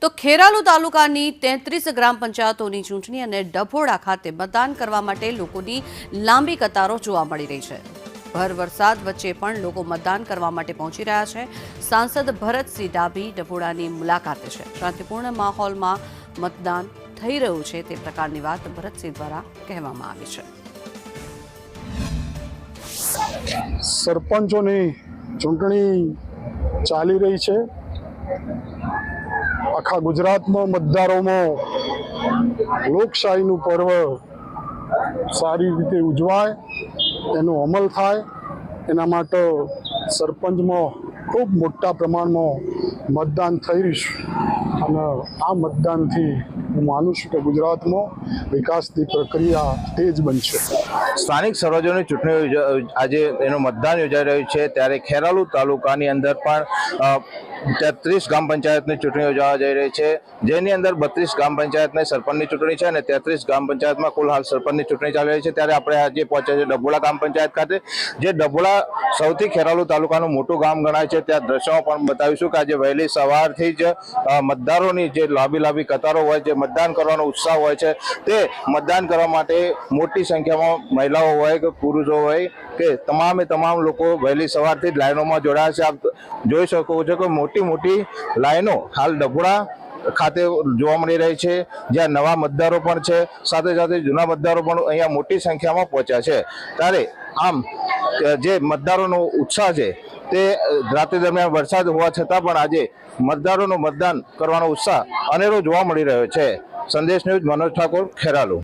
તો ખેરાલુ તાલુકાની 33 ગ્રામ પંચાયતોની ચૂંટણી અને ડભોડા ખાતે મતદાન કરવા માટે લોકોની લાંબી કતારો જોવા મળી રહી છે। ભર વરસાદ વચ્ચે પણ લોકો મતદાન કરવા માટે પહોંચી રહ્યા છે। સાંસદ ભરતસિંહ ડાભી ડભોડાની મુલાકાતે છે। શાંતિપૂર્ણ માહોલમાં મતદાન થઈ રહ્યું છે તે પ્રકારની વાત ભરતસિંહ દ્વારા કહેવામાં આવી છે। સરપંચોની ચૂંટણી ચાલી રહી છે। આખા ગુજરાતમાં મતદારોમાં લોકશાહીનું પર્વ સારી રીતે ઉજવાય, એનો અમલ થાય, એના માટે સરપંચમાં ખૂબ મોટા પ્રમાણમાં મતદાન થઈ રહ્યું છે અને આ મતદાનથી હું માનું છું કે ગુજરાતમાં વિકાસની પ્રક્રિયા તેજ બનશે। સ્થાનિક સ્વરાજ્યોની ચૂંટણી આજે એનું મતદાન યોજાઈ રહ્યું છે, ત્યારે ખેરાલુ તાલુકાની અંદર પણ 33 ગ્રામ પંચાયતની ચૂંટણી યોજાવા જઈ રહી છે, જેની અંદર 32 ગ્રામ પંચાયતની સરપંચની ચૂંટણી છે અને 33 ગ્રામ પંચાયતમાં કુલ હાલ સરપંચની ચૂંટણી ચાલી રહી છે। ત્યારે આપણે આજે પહોંચ્યા છે ડભોડા ગ્રામ પંચાયત ખાતે, જે ડભોડા સૌથી ખેરાલુ તાલુકાનું મોટું ગામ ગણાય છે। ત્યાં દ્રશ્યોમાં પણ બતાવીશું કે આજે વહેલી સવારથી જ મતદારોની જે લાંબી કતારો હોય, જે મતદાન કરવાનો ઉત્સાહ હોય છે, તે મતદાન કરવા માટે મોટી સંખ્યામાં મહિલાઓ હોય કે પુરુષો હોય કે તમામ લોકો વહેલી સવારથી જ લાઈનોમાં જોડાયા છે। આપ જોઈ શકો છો કે મોટી લાઈનો હાલ ડભોડા ખાતે જોવા મળી રહી છે, જ્યાં નવા મતદારો પણ છે, સાથે સાથે જૂના મતદારો પણ અહીંયા મોટી સંખ્યામાં પહોંચ્યા છે। ત્યારે આમ જે મતદારોનો ઉત્સાહ છે તે રાત્રિ દરમિયાન વરસાદ હોવા છતાં પણ આજે મતદારોનો મતદાન કરવાનો ઉત્સાહ અનેરો જોવા મળી રહ્યો છે। સંદેશ ન્યૂઝ, મનોજ ઠાકોર, ખેરાલુ।